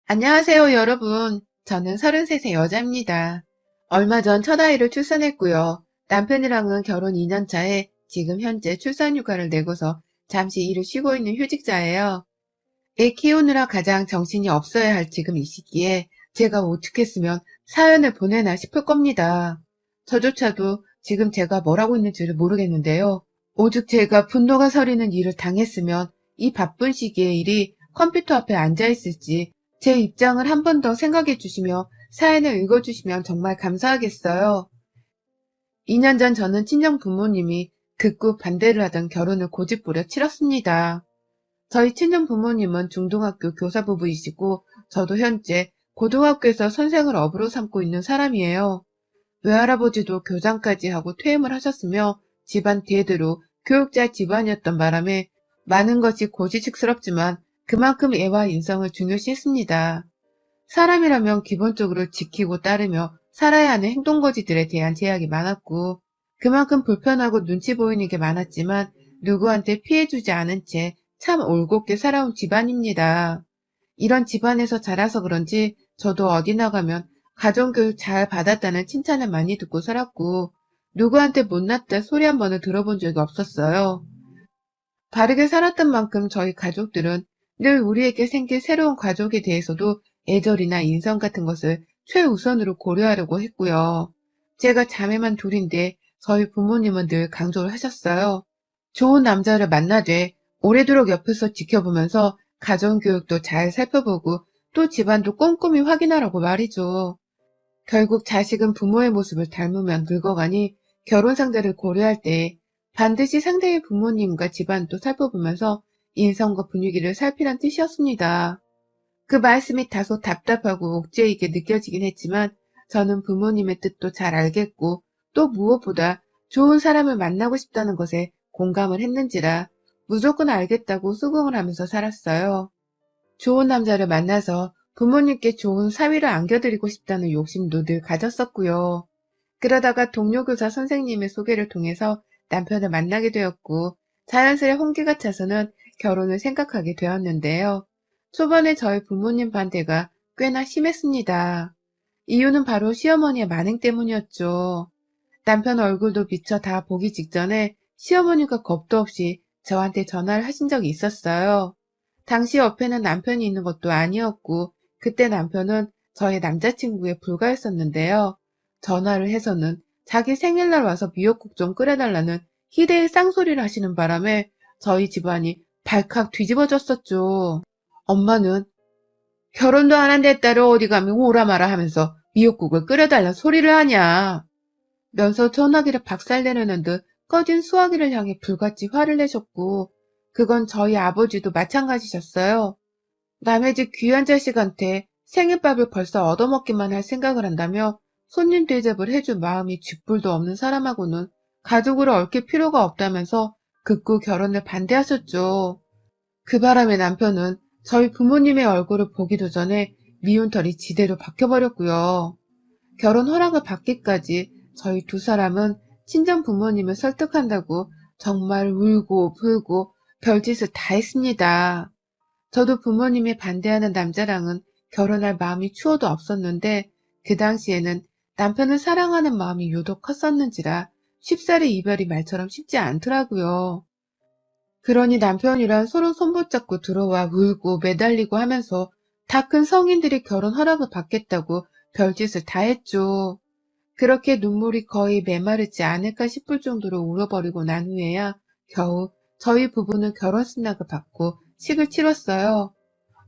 안녕하세요, 여러분. 저는 33세 여자입니다. 얼마 전 첫 아이를 출산했고요. 남편이랑은 결혼 2년 차에 지금 현재 출산휴가를 내고서 잠시 일을 쉬고 있는 휴직자예요. 애 키우느라 가장 정신이 없어야 할 지금 이 시기에 제가 어떻게 했으면 사연을 보내나 싶을 겁니다. 저조차도 지금 제가 뭘 하고 있는지를 모르겠는데요. 오죽 제가 분노가 서리는 일을 당했으면 이 바쁜 시기에 일이 컴퓨터 앞에 앉아있을지 제 입장을 한 번 더 생각해 주시며 사연을 읽어주시면 정말 감사하겠어요. 2년 전 저는 친정 부모님이 극구 반대를 하던 결혼을 고집부려 치렀습니다. 저희 친정 부모님은 중등학교 교사 부부이시고 저도 현재 고등학교에서 선생을 업으로 삼고 있는 사람이에요. 외할아버지도 교장까지 하고 퇴임을 하셨으며 집안 대대로 교육자 집안이었던 바람에 많은 것이 고지식스럽지만 그만큼 애와 인성을 중요시했습니다. 사람이라면 기본적으로 지키고 따르며 살아야 하는 행동거지들에 대한 제약이 많았고 그만큼 불편하고 눈치 보이는 게 많았지만 누구한테 피해주지 않은 채 참 올곧게 살아온 집안입니다. 이런 집안에서 자라서 그런지 저도 어디 나가면 가정교육 잘 받았다는 칭찬을 많이 듣고 살았고 누구한테 못났다 소리 한 번을 들어본 적이 없었어요. 바르게 살았던 만큼 저희 가족들은 늘 우리에게 생길 새로운 가족에 대해서도 애절이나 인성 같은 것을 최우선으로 고려하려고 했고요. 제가 자매만 둘인데 저희 부모님은 늘 강조를 하셨어요. 좋은 남자를 만나되 오래도록 옆에서 지켜보면서 가정교육도 잘 살펴보고 또 집안도 꼼꼼히 확인하라고 말이죠. 결국 자식은 부모의 모습을 닮으면 늙어가니 결혼 상대를 고려할 때 반드시 상대의 부모님과 집안도 살펴보면서 인성과 분위기를 살피란 뜻이었습니다. 그 말씀이 다소 답답하고 옥죄이게 느껴지긴 했지만 저는 부모님의 뜻도 잘 알겠고 또 무엇보다 좋은 사람을 만나고 싶다는 것에 공감을 했는지라 무조건 알겠다고 수긍을 하면서 살았어요. 좋은 남자를 만나서 부모님께 좋은 사위를 안겨드리고 싶다는 욕심도 늘 가졌었고요. 그러다가 동료 교사 선생님의 소개를 통해서 남편을 만나게 되었고 자연스레 홍기가 차서는 결혼을 생각하게 되었는데요. 초반에 저희 부모님 반대가 꽤나 심했습니다. 이유는 바로 시어머니의 만행 때문이었죠. 남편 얼굴도 미처 다 보기 직전에 시어머니가 겁도 없이 저한테 전화를 하신 적이 있었어요. 당시 옆에는 남편이 있는 것도 아니었고 그때 남편은 저의 남자친구에 불과했었는데요. 전화를 해서는 자기 생일날 와서 미역국 좀 끓여달라는 희대의 쌍소리를 하시는 바람에 저희 집안이 발칵 뒤집어졌었죠. 엄마는 결혼도 안 한 내 딸을 어디 가면 오라 마라 하면서 미역국을 끓여달라는 소리를 하냐. 면서 전화기를 박살내려는 듯 꺼진 수화기를 향해 불같이 화를 내셨고 그건 저희 아버지도 마찬가지셨어요. 남의 집 귀한 자식한테 생일밥을 벌써 얻어먹기만 할 생각을 한다며 손님 대접을 해줄 마음이 쥐뿔도 없는 사람하고는 가족으로 얽힐 필요가 없다면서 극구 결혼을 반대하셨죠. 그 바람에 남편은 저희 부모님의 얼굴을 보기도 전에 미운 털이 지대로 박혀버렸고요. 결혼 허락을 받기까지 저희 두 사람은 친정 부모님을 설득한다고 정말 울고 불고 별짓을 다 했습니다. 저도 부모님이 반대하는 남자랑은 결혼할 마음이 추워도 없었는데 그 당시에는 남편을 사랑하는 마음이 유독 컸었는지라 쉽사리 이별이 말처럼 쉽지 않더라고요. 그러니 남편이랑 서로 손붙잡고 들어와 울고 매달리고 하면서 다 큰 성인들이 결혼 허락을 받겠다고 별짓을 다 했죠. 그렇게 눈물이 거의 메마르지 않을까 싶을 정도로 울어버리고 난 후에야 겨우 저희 부부는 결혼 승낙을 받고 식을 치렀어요.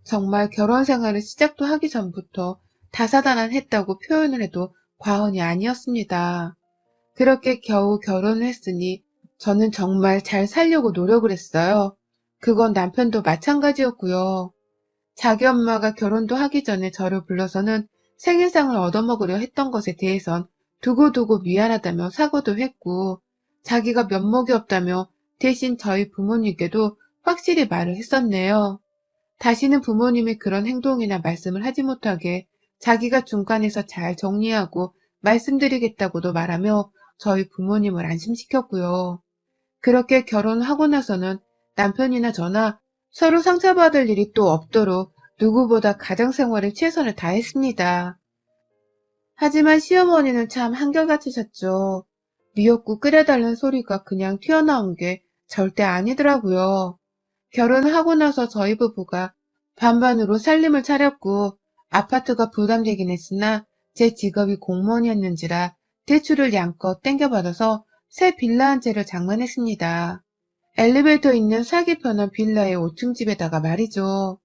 정말 결혼 생활을 시작도 하기 전부터 다사다난했다고 표현을 해도 과언이 아니었습니다. 그렇게 겨우 결혼을 했으니 저는 정말 잘 살려고 노력을 했어요. 그건 남편도 마찬가지였고요. 자기 엄마가 결혼도 하기 전에 저를 불러서는 생일상을 얻어먹으려 했던 것에 대해선 두고두고 미안하다며 사과도 했고 자기가 면목이 없다며 대신 저희 부모님께도 확실히 말을 했었네요. 다시는 부모님이 그런 행동이나 말씀을 하지 못하게 자기가 중간에서 잘 정리하고 말씀드리겠다고도 말하며 저희 부모님을 안심시켰고요. 그렇게 결혼하고 나서는 남편이나 저나 서로 상처받을 일이 또 없도록 누구보다 가정생활에 최선을 다했습니다. 하지만 시어머니는 참 한결같으셨죠. 미역국 끓여달라는 소리가 그냥 튀어나온 게 절대 아니더라고요. 결혼을 하고 나서 저희 부부가 반반으로 살림을 차렸고 아파트가 부담되긴 했으나 제 직업이 공무원이었는지라 대출을 양껏 땡겨받아서 새 빌라 한 채를 장만했습니다. 엘리베이터 있는 살기 편한 빌라의 5층 집에다가 말이죠.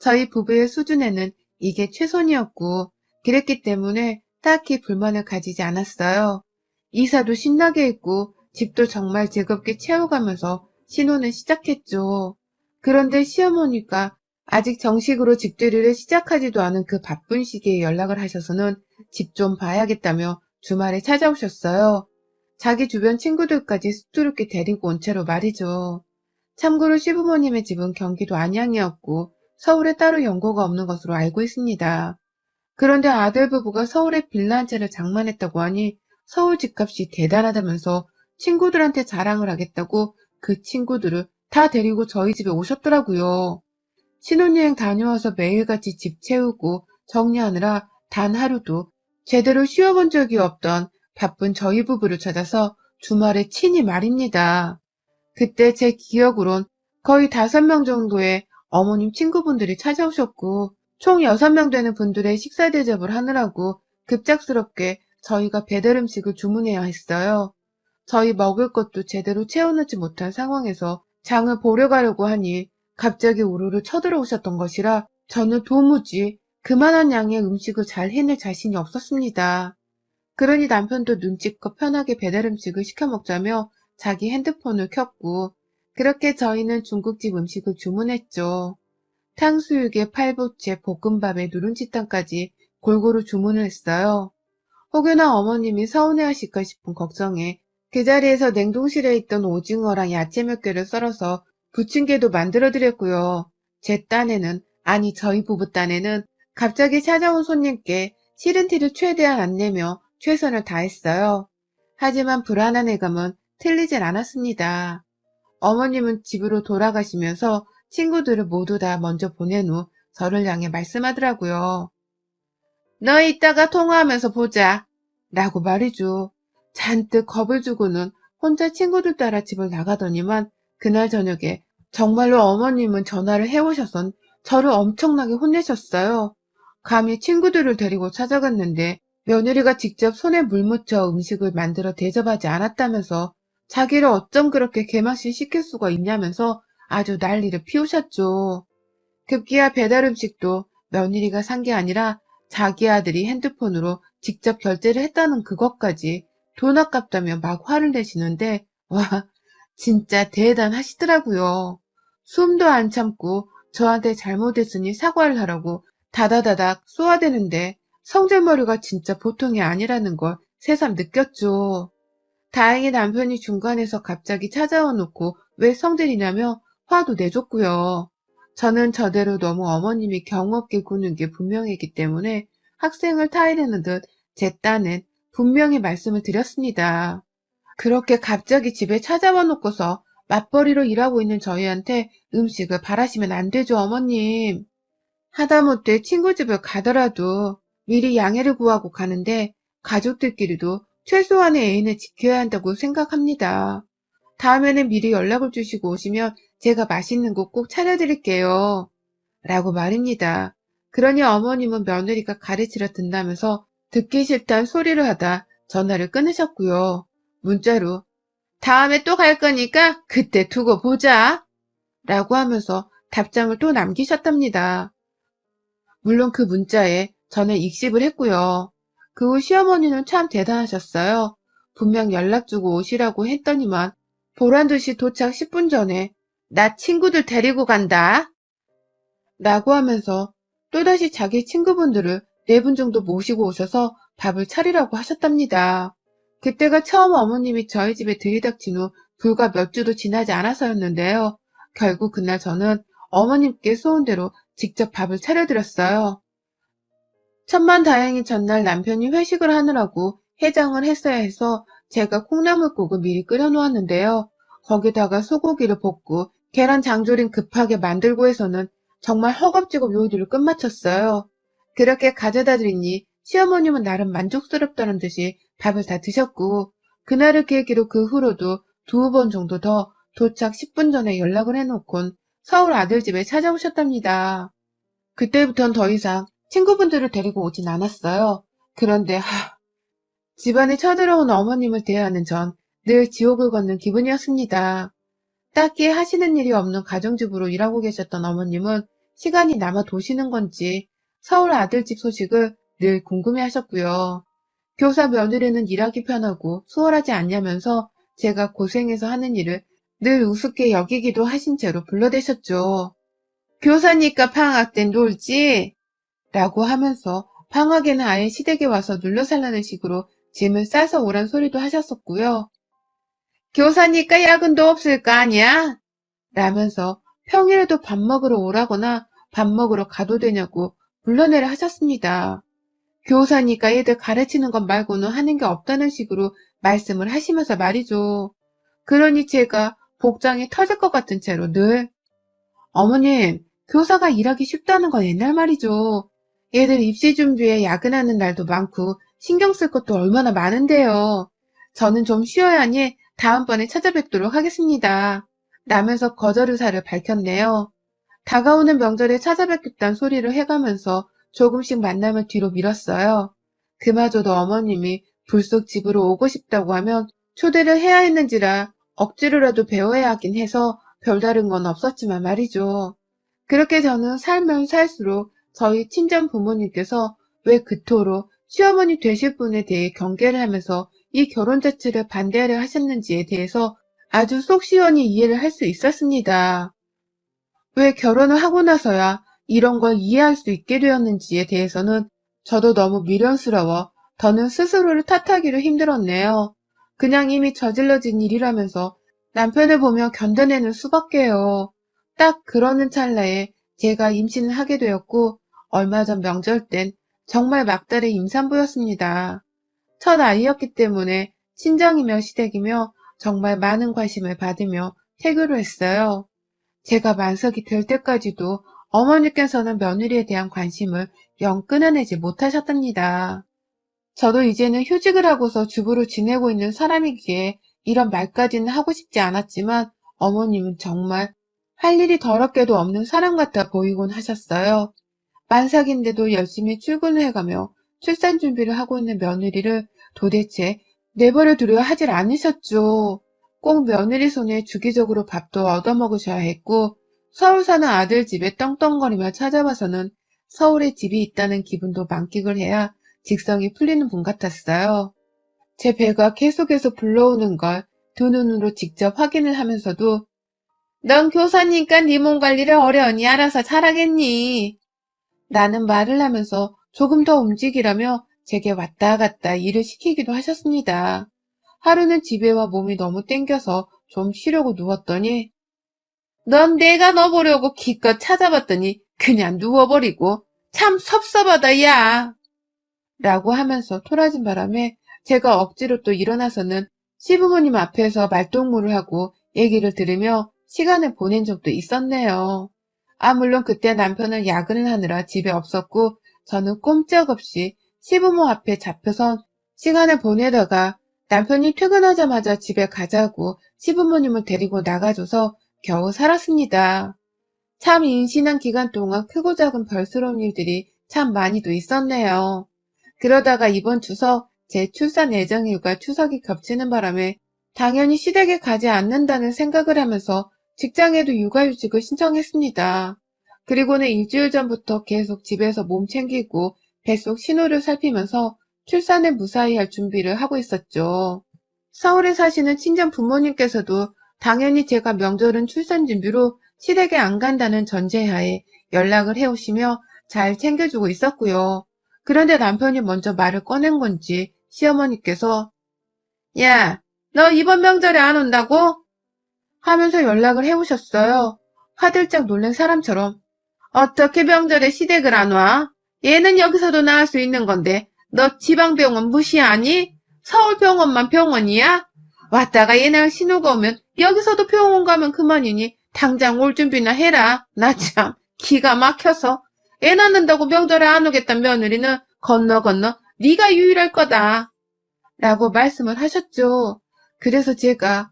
저희 부부의 수준에는 이게 최선이었고 그랬기 때문에 딱히 불만을 가지지 않았어요. 이사도 신나게 했고 집도 정말 즐겁게 채워가면서 신혼을 시작했죠. 그런데 시어머니가 아직 정식으로 집들이를 시작하지도 않은 그 바쁜 시기에 연락을 하셔서는 집 좀 봐야겠다며 주말에 찾아오셨어요. 자기 주변 친구들까지 수두룩히 데리고 온 채로 말이죠. 참고로 시부모님의 집은 경기도 안양이었고 서울에 따로 연고가 없는 것으로 알고 있습니다. 그런데 아들 부부가 서울에 빌라 한 채를 장만했다고 하니 서울 집값이 대단하다면서 친구들한테 자랑을 하겠다고 그 친구들을 다 데리고 저희 집에 오셨더라고요. 신혼여행 다녀와서 매일같이 집 채우고 정리하느라 단 하루도 제대로 쉬어본 적이 없던 바쁜 저희 부부를 찾아서 주말에 친히 말입니다. 그때 제 기억으론 거의 5명 정도의 어머님 친구분들이 찾아오셨고 총 6명 되는 분들의 식사 대접을 하느라고 급작스럽게 저희가 배달 음식을 주문해야 했어요. 저희 먹을 것도 제대로 채워놓지 못한 상황에서 장을 보러 가려고 하니 갑자기 우르르 쳐들어오셨던 것이라 저는 도무지 그만한 양의 음식을 잘 해낼 자신이 없었습니다. 그러니 남편도 눈치껏 편하게 배달 음식을 시켜 먹자며 자기 핸드폰을 켰고 그렇게 저희는 중국집 음식을 주문했죠. 탕수육에 팔보채, 볶음밥에 누룽지탕까지 골고루 주문을 했어요. 혹여나 어머님이 서운해하실까 싶은 걱정에 그 자리에서 냉동실에 있던 오징어랑 야채 몇 개를 썰어서 부침개도 만들어드렸고요. 제 딴에는, 아니 저희 부부 딴에는 갑자기 찾아온 손님께 싫은 티를 최대한 안 내며 최선을 다했어요. 하지만 불안한 예감은 틀리질 않았습니다. 어머님은 집으로 돌아가시면서 친구들을 모두 다 먼저 보낸 후 저를 향해 말씀하더라고요. 너 이따가 통화하면서 보자. 라고 말이죠. 잔뜩 겁을 주고는 혼자 친구들 따라 집을 나가더니만 그날 저녁에 정말로 어머님은 전화를 해오셔선 저를 엄청나게 혼내셨어요. 감히 친구들을 데리고 찾아갔는데 며느리가 직접 손에 물 묻혀 음식을 만들어 대접하지 않았다면서 자기를 어쩜 그렇게 개망신 시킬 수가 있냐면서 아주 난리를 피우셨죠. 급기야 배달 음식도 며느리가 산 게 아니라 자기 아들이 핸드폰으로 직접 결제를 했다는 그것까지 돈 아깝다며 막 화를 내시는데 와 진짜 대단하시더라고요. 숨도 안 참고 저한테 잘못했으니 사과를 하라고 다다다닥 쏘아대는데 성질머리가 진짜 보통이 아니라는 걸 새삼 느꼈죠. 다행히 남편이 중간에서 갑자기 찾아와 놓고 왜 성질이냐며 화도 내줬고요. 저는 저대로 너무 어머님이 경없게 구는 게 분명했기 때문에 학생을 타이르는 듯 제 딴엔 분명히 말씀을 드렸습니다. 그렇게 갑자기 집에 찾아와 놓고서 맞벌이로 일하고 있는 저희한테 음식을 바라시면 안 되죠, 어머님. 하다못해 친구 집을 가더라도 미리 양해를 구하고 가는데 가족들끼리도 최소한의 애인을 지켜야 한다고 생각합니다. 다음에는 미리 연락을 주시고 오시면 제가 맛있는 거 꼭 차려드릴게요. 라고 말입니다. 그러니 어머님은 며느리가 가르치려 든다면서 듣기 싫단 소리를 하다 전화를 끊으셨고요. 문자로 다음에 또 갈 거니까 그때 두고 보자. 라고 하면서 답장을 또 남기셨답니다. 물론 그 문자에 저는 익십을 했고요. 그 후 시어머니는 참 대단하셨어요. 분명 연락 주고 오시라고 했더니만 보란듯이 도착 10분 전에 나 친구들 데리고 간다. 라고 하면서 또다시 자기 친구분들을 4분 정도 모시고 오셔서 밥을 차리라고 하셨답니다. 그때가 처음 어머님이 저희 집에 들이닥친 후 불과 몇 주도 지나지 않아서였는데요. 결국 그날 저는 어머님께 소원대로 직접 밥을 차려드렸어요. 천만다행히 전날 남편이 회식을 하느라고 해장을 했어야 해서 제가 콩나물국을 미리 끓여놓았는데요. 거기다가 소고기를 볶고 계란 장조림 급하게 만들고 해서는 정말 허겁지겁 요리를 끝마쳤어요. 그렇게 가져다 드리니 시어머님은 나름 만족스럽다는 듯이 밥을 다 드셨고, 그날을 계기로 그 후로도 2번 정도 더 도착 10분 전에 연락을 해놓곤 서울 아들 집에 찾아오셨답니다. 그때부턴 더 이상 친구분들을 데리고 오진 않았어요. 그런데 집안에 쳐들어온 어머님을 대하는 전 늘 지옥을 걷는 기분이었습니다. 딱히 하시는 일이 없는 가정주부로 일하고 계셨던 어머님은 시간이 남아 도시는 건지 서울 아들집 소식을 늘 궁금해하셨고요. 교사 며느리는 일하기 편하고 수월하지 않냐면서 제가 고생해서 하는 일을 늘 우습게 여기기도 하신 채로 불러대셨죠. 교사니까 방학 때 놀지? 라고 하면서 방학에는 아예 시댁에 와서 눌러살라는 식으로 짐을 싸서 오란 소리도 하셨었고요. 교사니까 야근도 없을 거 아니야? 라면서 평일에도 밥 먹으러 오라거나 밥 먹으러 가도 되냐고 불러내려 하셨습니다. 교사니까 얘들 가르치는 것 말고는 하는 게 없다는 식으로 말씀을 하시면서 말이죠. 그러니 제가 복장이 터질 것 같은 채로 늘 어머님, 교사가 일하기 쉽다는 건 옛날 말이죠. 얘들 입시 준비에 야근하는 날도 많고 신경 쓸 것도 얼마나 많은데요. 저는 좀 쉬어야 하니 다음번에 찾아뵙도록 하겠습니다. 라면서 거절 의사를 밝혔네요. 다가오는 명절에 찾아뵙겠다는 소리를 해가면서 조금씩 만남을 뒤로 미뤘어요. 그마저도 어머님이 불쑥 집으로 오고 싶다고 하면 초대를 해야 했는지라 억지로라도 배워야 하긴 해서 별다른 건 없었지만 말이죠. 그렇게 저는 살면 살수록 저희 친정 부모님께서 왜 그토록 시어머니 되실 분에 대해 경계를 하면서 이 결혼 자체를 반대하려 하셨는지에 대해서 아주 속 시원히 이해를 할 수 있었습니다. 왜 결혼을 하고 나서야 이런 걸 이해할 수 있게 되었는지에 대해서는 저도 너무 미련스러워 더는 스스로를 탓하기로 힘들었네요. 그냥 이미 저질러진 일이라면서 남편을 보며 견뎌내는 수밖에요. 딱 그러는 찰나에 제가 임신을 하게 되었고 얼마 전 명절 땐 정말 막달의 임산부였습니다. 첫 아이였기 때문에 친정이며 시댁이며 정말 많은 관심을 받으며 태교를 했어요. 제가 만석이 될 때까지도 어머니께서는 며느리에 대한 관심을 영 끊어내지 못하셨답니다. 저도 이제는 휴직을 하고서 주부로 지내고 있는 사람이기에 이런 말까지는 하고 싶지 않았지만 어머님은 정말 할 일이 더럽게도 없는 사람 같아 보이곤 하셨어요. 만삭인데도 열심히 출근을 해가며 출산 준비를 하고 있는 며느리를 도대체 내버려 두려 하질 않으셨죠. 꼭 며느리 손에 주기적으로 밥도 얻어먹으셔야 했고 서울 사는 아들 집에 떵떵거리며 찾아와서는 서울에 집이 있다는 기분도 만끽을 해야 직성이 풀리는 분 같았어요. 제 배가 계속해서 불러오는 걸 두 눈으로 직접 확인을 하면서도 넌 교사니까 네 몸 관리를 어려우니 알아서 잘하겠니? 라는 말을 하면서 조금 더 움직이라며 제게 왔다 갔다 일을 시키기도 하셨습니다. 하루는 집에 와 몸이 너무 땡겨서 좀 쉬려고 누웠더니 넌 내가 너 보려고 기껏 찾아봤더니 그냥 누워버리고 참 섭섭하다 야! 라고 하면서 토라진 바람에 제가 억지로 또 일어나서는 시부모님 앞에서 말동무를 하고 얘기를 들으며 시간을 보낸 적도 있었네요. 물론 그때 남편은 야근을 하느라 집에 없었고 저는 꼼짝없이 시부모 앞에 잡혀선 시간을 보내다가 남편이 퇴근하자마자 집에 가자고 시부모님을 데리고 나가줘서 겨우 살았습니다. 참 임신한 기간 동안 크고 작은 별스러운 일들이 참 많이도 있었네요. 그러다가 이번 추석 제 출산 예정일과 추석이 겹치는 바람에 당연히 시댁에 가지 않는다는 생각을 하면서 직장에도 육아휴직을 신청했습니다. 그리고는 일주일 전부터 계속 집에서 몸 챙기고 뱃속 신호를 살피면서 출산을 무사히 할 준비를 하고 있었죠. 서울에 사시는 친정 부모님께서도 당연히 제가 명절은 출산 준비로 시댁에 안 간다는 전제하에 연락을 해오시며 잘 챙겨주고 있었고요. 그런데 남편이 먼저 말을 꺼낸 건지 시어머니께서 야, 너 이번 명절에 안 온다고? 하면서 연락을 해오셨어요. 화들짝 놀란 사람처럼 어떻게 명절에 시댁을 안 와? 얘는 여기서도 나을 수 있는 건데 너 지방병원 무시하니? 서울병원만 병원이야? 왔다가 얘네랑 신호가 오면 여기서도 병원 가면 그만이니 당장 올 준비나 해라. 나 참 기가 막혀서 애 낳는다고 명절에 안 오겠다는 며느리는 건너 네가 유일할 거다. 라고 말씀을 하셨죠. 그래서 제가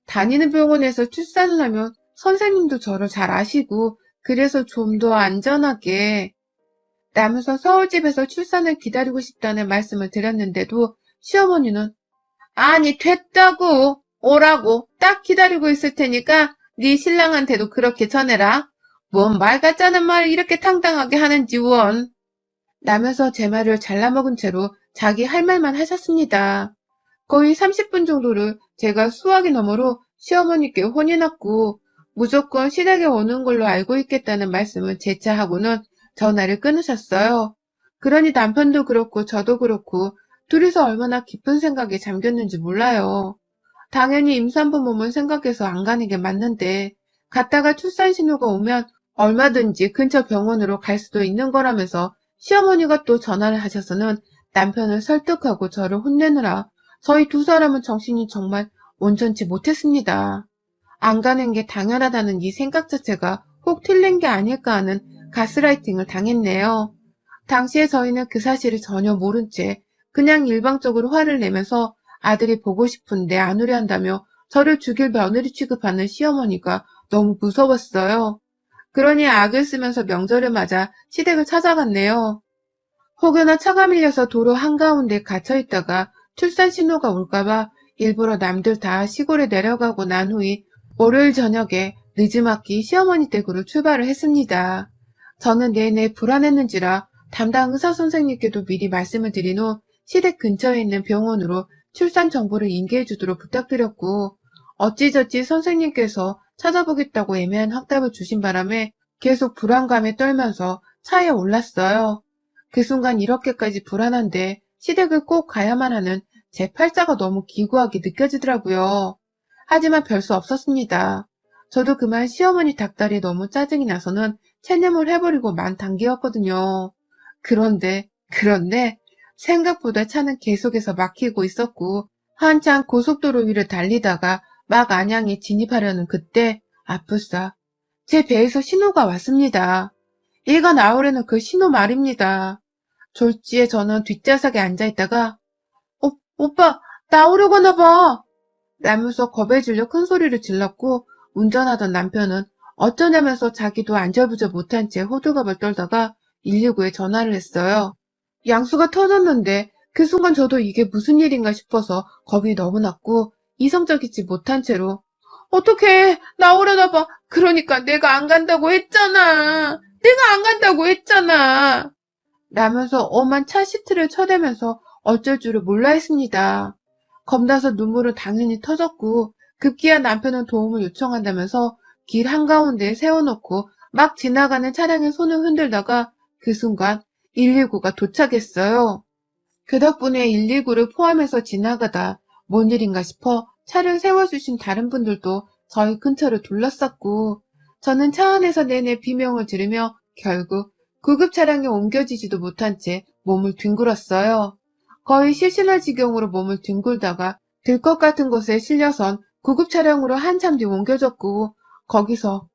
다니는 병원에서 출산을 하면 선생님도 저를 잘 아시고 그래서 좀 더 안전하게 라면서 서울집에서 출산을 기다리고 싶다는 말씀을 드렸는데도 시어머니는 아니 됐다고 오라고 딱 기다리고 있을 테니까 네 신랑한테도 그렇게 전해라. 뭔 말 같자는 말을 이렇게 당당하게 하는지 원. 라면서 제 말을 잘라먹은 채로 자기 할 말만 하셨습니다. 거의 30분 정도를 제가 수화기 너머로 시어머니께 혼이 났고 무조건 시댁에 오는 걸로 알고 있겠다는 말씀을 재차 하고는 전화를 끊으셨어요. 그러니 남편도 그렇고 저도 그렇고 둘이서 얼마나 깊은 생각에 잠겼는지 몰라요. 당연히 임산부 몸을 생각해서 안 가는 게 맞는데 갔다가 출산 신호가 오면 얼마든지 근처 병원으로 갈 수도 있는 거라면서 시어머니가 또 전화를 하셔서는 남편을 설득하고 저를 혼내느라 저희 두 사람은 정신이 정말 온전치 못했습니다. 안 가는 게 당연하다는 이 생각 자체가 혹 틀린 게 아닐까 하는 가스라이팅을 당했네요. 당시에 저희는 그 사실을 전혀 모른 채 그냥 일방적으로 화를 내면서 아들이 보고 싶은데 안 오려 한다며 저를 죽일 며느리 취급하는 시어머니가 너무 무서웠어요. 그러니 악을 쓰면서 명절을 맞아 시댁을 찾아갔네요. 혹여나 차가 밀려서 도로 한가운데 갇혀있다가 출산 신호가 올까봐 일부러 남들 다 시골에 내려가고 난 후에 월요일 저녁에 늦지막히 시어머니 댁으로 출발을 했습니다. 저는 내내 불안했는지라 담당 의사 선생님께도 미리 말씀을 드린 후 시댁 근처에 있는 병원으로 출산 정보를 인계해 주도록 부탁드렸고 어찌저찌 선생님께서 찾아보겠다고 애매한 확답을 주신 바람에 계속 불안감에 떨면서 차에 올랐어요. 그 순간 이렇게까지 불안한데 시댁을 꼭 가야만 하는 제 팔자가 너무 기구하게 느껴지더라고요. 하지만 별 수 없었습니다. 저도 그만 시어머니 닭다리에 너무 짜증이 나서는 체념을 해버리고 만 단계였거든요. 그런데 생각보다 차는 계속해서 막히고 있었고 한참 고속도로 위를 달리다가 막 안양에 진입하려는 그때 아프싸 제 배에서 신호가 왔습니다. 얘가 나오려는 그 신호 말입니다. 졸지에 저는 뒷좌석에 앉아있다가 오빠 나오려고 하나 봐 라면서 겁에 질려 큰 소리를 질렀고 운전하던 남편은 어쩌냐면서 자기도 안절부절 못한 채 호들갑을 떨다가 119에 전화를 했어요. 양수가 터졌는데 그 순간 저도 이게 무슨 일인가 싶어서 겁이 너무 났고 이성적이지 못한 채로 어떡해 나오려나 봐. 그러니까 내가 안 간다고 했잖아. 내가 안 간다고 했잖아. 라면서 엄한 차 시트를 쳐대면서 어쩔 줄을 몰라 했습니다. 겁나서 눈물은 당연히 터졌고 급기야 남편은 도움을 요청한다면서 길 한가운데에 세워놓고 막 지나가는 차량에 손을 흔들다가 그 순간 119가 도착했어요. 그 덕분에 119를 포함해서 지나가다 뭔 일인가 싶어 차를 세워주신 다른 분들도 저희 근처를 둘러쌌고 저는 차 안에서 내내 비명을 지르며 결국 구급 차량에 옮겨지지도 못한 채 몸을 뒹굴었어요. 거의 실신할 지경으로 몸을 뒹굴다가 들 것 같은 곳에 실려선 구급 차량으로 한참 뒤 옮겨졌고 거기서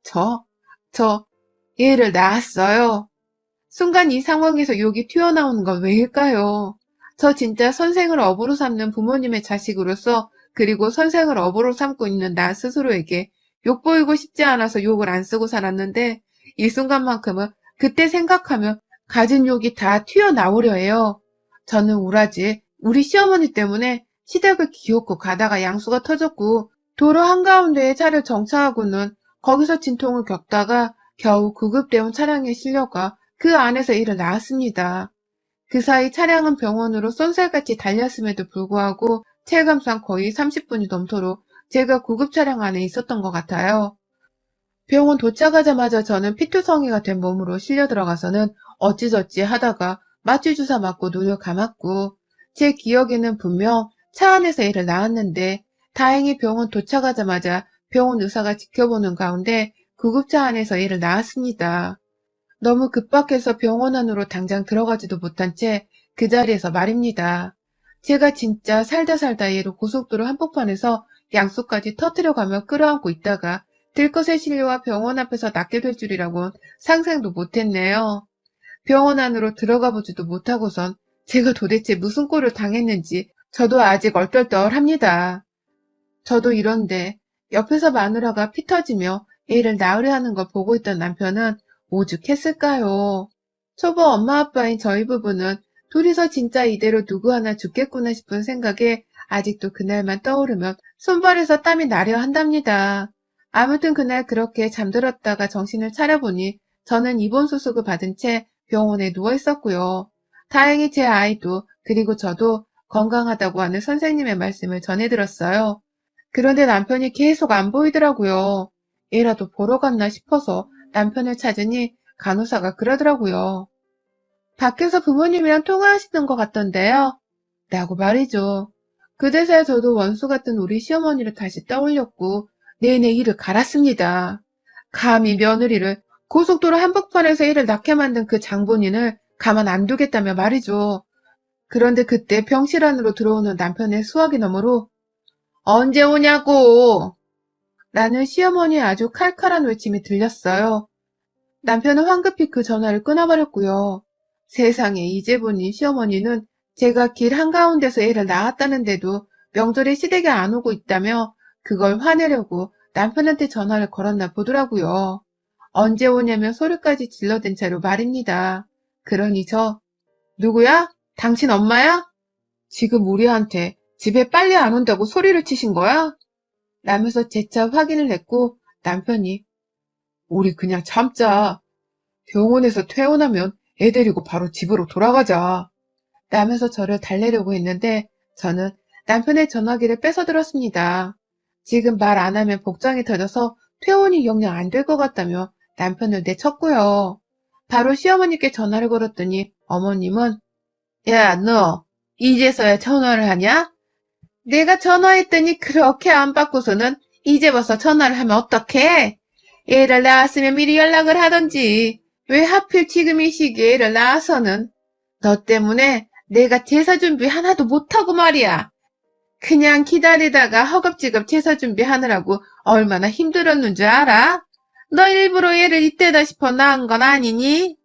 얘를 낳았어요. 순간 이 상황에서 욕이 튀어나오는 건 왜일까요? 저 진짜 선생을 업으로 삼는 부모님의 자식으로서 그리고 선생을 업으로 삼고 있는 나 스스로에게 욕 보이고 싶지 않아서 욕을 안 쓰고 살았는데 이 순간만큼은 그때 생각하면 가진 욕이 다 튀어나오려 해요. 저는 우라지 우리 시어머니 때문에 시댁을 기웃고 가다가 양수가 터졌고 도로 한가운데에 차를 정차하고는 거기서 진통을 겪다가 겨우 구급대원 차량에 실려가 그 안에서 일을 낳았습니다. 그 사이 차량은 병원으로 쏜살같이 달렸음에도 불구하고 체감상 거의 30분이 넘도록 제가 구급 차량 안에 있었던 것 같아요. 병원 도착하자마자 저는 피투성이가 된 몸으로 실려 들어가서는 어찌저찌 하다가 마취 주사 맞고 눈을 감았고 제 기억에는 분명 차 안에서 일을 낳았는데 다행히 병원 도착하자마자 병원 의사가 지켜보는 가운데 구급차 안에서 일을 낳았습니다. 너무 급박해서 병원 안으로 당장 들어가지도 못한 채 그 자리에서 말입니다. 제가 진짜 살다 얘로 고속도로 한복판에서 양수까지 터뜨려가며 끌어안고 있다가 들것의 진료와 병원 앞에서 낫게 될 줄이라곤 상상도 못했네요. 병원 안으로 들어가 보지도 못하고선 제가 도대체 무슨 꼴을 당했는지 저도 아직 얼떨떨합니다. 저도 이런데 옆에서 마누라가 피 터지며 애를 낳으려 하는 걸 보고 있던 남편은 오죽했을까요? 초보 엄마 아빠인 저희 부부는 둘이서 진짜 이대로 누구 하나 죽겠구나 싶은 생각에 아직도 그날만 떠오르면 손발에서 땀이 나려 한답니다. 아무튼 그날 그렇게 잠들었다가 정신을 차려보니 저는 입원 수속을 받은 채 병원에 누워 있었고요. 다행히 제 아이도 그리고 저도 건강하다고 하는 선생님의 말씀을 전해들었어요. 그런데 남편이 계속 안 보이더라고요. 얘라도 보러 갔나 싶어서 남편을 찾으니 간호사가 그러더라고요. 밖에서 부모님이랑 통화하시는 것 같던데요? 라고 말이죠. 그제서야 저도 원수 같은 우리 시어머니를 다시 떠올렸고 내내 이를 갈았습니다. 감히 며느리를 고속도로 한복판에서 일을 낳게 만든 그 장본인을 가만 안 두겠다며 말이죠. 그런데 그때 병실 안으로 들어오는 남편의 수화기 너머로 언제 오냐고! 라는 시어머니의 아주 칼칼한 외침이 들렸어요. 남편은 황급히 그 전화를 끊어버렸고요. 세상에 이제 보니 시어머니는 제가 길 한가운데서 애를 낳았다는데도 명절에 시댁에 안 오고 있다며 그걸 화내려고 남편한테 전화를 걸었나 보더라고요. 언제 오냐며 소리까지 질러댄 채로 말입니다. 그러니 누구야? 당신 엄마야? 지금 우리한테 집에 빨리 안 온다고 소리를 치신 거야? 라면서 재차 확인을 했고 남편이 우리 그냥 참자. 병원에서 퇴원하면 애 데리고 바로 집으로 돌아가자. 라면서 저를 달래려고 했는데 저는 남편의 전화기를 뺏어들었습니다. 지금 말 안 하면 복장이 터져서 퇴원이 영영 안 될 것 같다며 남편을 내쳤고요. 바로 시어머니께 전화를 걸었더니 어머님은 야, 너 이제서야 전화를 하냐? 내가 전화했더니 그렇게 안 받고서는 이제 와서 전화를 하면 어떡해? 애를 낳았으면 미리 연락을 하던지 왜 하필 지금 이 시기에 애를 낳아서는 너 때문에 내가 제사 준비 하나도 못하고 말이야. 그냥 기다리다가 허겁지겁 제사 준비하느라고 얼마나 힘들었는 줄 알아? 너 일부러 애를 이때다 싶어 낳은 건 아니니?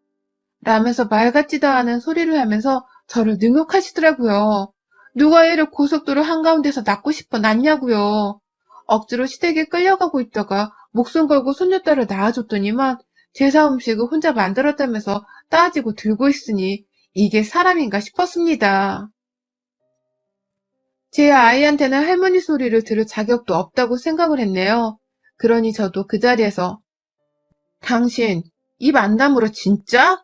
라면서 말 같지도 않은 소리를 하면서 저를 능욕하시더라고요. 누가 애를 고속도로 한가운데서 낳고 싶어 낳냐고요. 억지로 시댁에 끌려가고 있다가 목숨 걸고 손녀딸을 낳아줬더니만 제사 음식을 혼자 만들었다면서 따지고 들고 있으니 이게 사람인가 싶었습니다. 제 아이한테는 할머니 소리를 들을 자격도 없다고 생각을 했네요. 그러니 저도 그 자리에서 당신 입 안 다물어 진짜?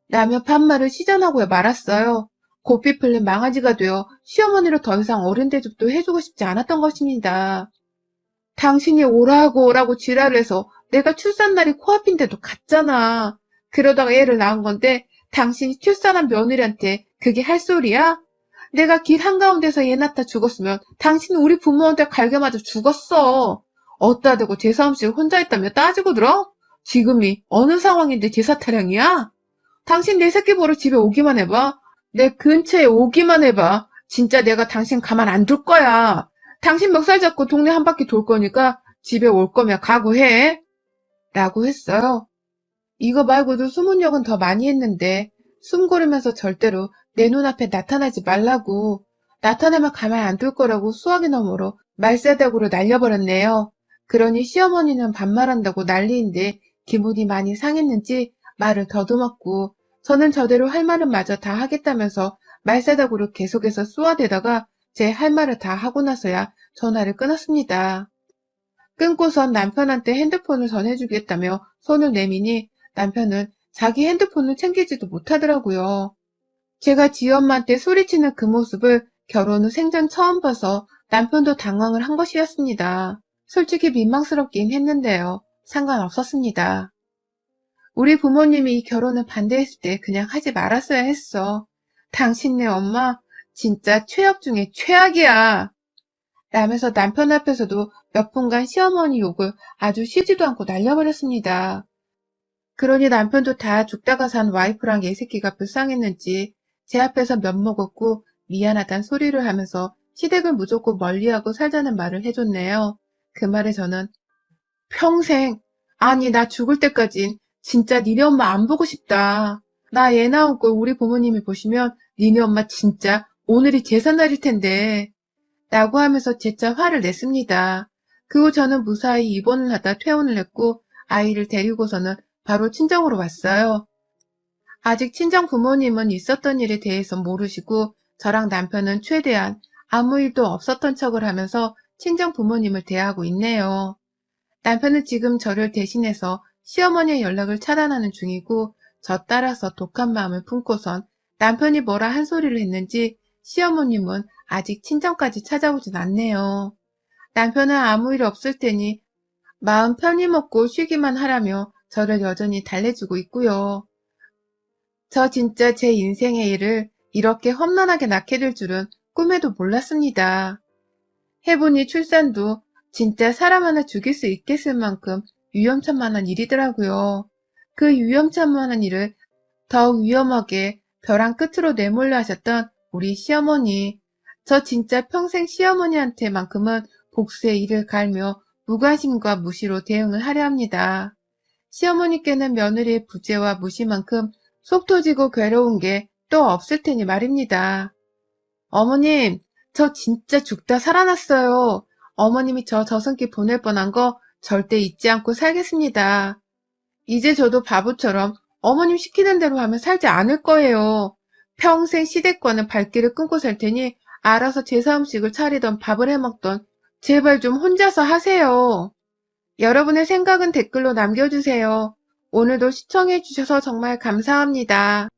라며 반말을 시전하고 말았어요. 고삐 풀린 망아지가 되어 시어머니로 더 이상 어른 대접도 해주고 싶지 않았던 것입니다. 당신이 오라고 지랄을 해서 내가 출산날이 코앞인데도 갔잖아. 그러다가 애를 낳은 건데 당신이 출산한 며느리한테 그게 할 소리야? 내가 길 한가운데서 애 낳다 죽었으면 당신은 우리 부모한테 갈겨맞아 죽었어. 어따 대고 제사 음식을 혼자 했다며 따지고 들어? 지금이 어느 상황인데 제사 타령이야? 당신 내 새끼 보러 집에 오기만 해봐. 내 근처에 오기만 해봐. 진짜 내가 당신 가만 안 둘 거야. 당신 멱살 잡고 동네 한 바퀴 돌 거니까 집에 올 거면 각오해. 라고 했어요. 이거 말고도 수문욕은 더 많이 했는데 숨 고르면서 절대로 내 눈앞에 나타나지 말라고. 나타나면 가만 안 둘 거라고 수화기 너머로 말세다구로 날려버렸네요. 그러니 시어머니는 반말한다고 난리인데 기분이 많이 상했는지 말을 더듬었고 저는 저대로 할 말은 마저 다 하겠다면서 말세다구로 계속해서 쏘아대다가 제 할 말을 다 하고 나서야 전화를 끊었습니다. 끊고선 남편한테 핸드폰을 전해주겠다며 손을 내미니 남편은 자기 핸드폰을 챙기지도 못하더라고요. 제가 지엄마한테 소리치는 그 모습을 결혼 후 생전 처음 봐서 남편도 당황을 한 것이었습니다. 솔직히 민망스럽긴 했는데요. 상관없었습니다. 우리 부모님이 이 결혼을 반대했을 때 그냥 하지 말았어야 했어. 당신네 엄마 진짜 최악 중에 최악이야. 라면서 남편 앞에서도 몇 분간 시어머니 욕을 아주 쉬지도 않고 날려버렸습니다. 그러니 남편도 다 죽다가 산 와이프랑 얘새끼가 불쌍했는지 제 앞에서 면먹었고 미안하단 소리를 하면서 시댁을 무조건 멀리하고 살자는 말을 해줬네요. 그 말에 저는 평생, 아니 나 죽을 때까진 진짜 니네 엄마 안 보고 싶다. 나 애 낳은 꼴 우리 부모님이 보시면 니네 엄마 진짜 오늘이 제삿날일 텐데. 라고 하면서 재차 화를 냈습니다. 그 후 저는 무사히 입원을 하다 퇴원을 했고 아이를 데리고서는 바로 친정으로 왔어요. 아직 친정 부모님은 있었던 일에 대해서 모르시고 저랑 남편은 최대한 아무 일도 없었던 척을 하면서 친정 부모님을 대하고 있네요. 남편은 지금 저를 대신해서 시어머니의 연락을 차단하는 중이고 저 따라서 독한 마음을 품고선 남편이 뭐라 한 소리를 했는지 시어머님은 아직 친정까지 찾아오진 않네요. 남편은 아무 일 없을 테니 마음 편히 먹고 쉬기만 하라며 저를 여전히 달래주고 있고요. 저 진짜 제 인생의 일을 이렇게 험난하게 낳게 될 줄은 꿈에도 몰랐습니다. 해보니 출산도 진짜 사람 하나 죽일 수 있겠을 만큼 위험천만한 일이더라고요. 그 위험천만한 일을 더욱 위험하게 벼랑 끝으로 내몰려 하셨던 우리 시어머니. 저 진짜 평생 시어머니한테만큼은 복수의 이를 갈며 무관심과 무시로 대응을 하려 합니다. 시어머니께는 며느리의 부재와 무시만큼 속 터지고 괴로운 게 또 없을 테니 말입니다. 어머님, 저 진짜 죽다 살아났어요. 어머님이 저 저승길 보낼 뻔한 거 절대 잊지 않고 살겠습니다. 이제 저도 바보처럼 어머님 시키는 대로 하면 살지 않을 거예요. 평생 시댁과는 발길을 끊고 살 테니 알아서 제사 음식을 차리던 밥을 해먹던 제발 좀 혼자서 하세요. 여러분의 생각은 댓글로 남겨주세요. 오늘도 시청해주셔서 정말 감사합니다.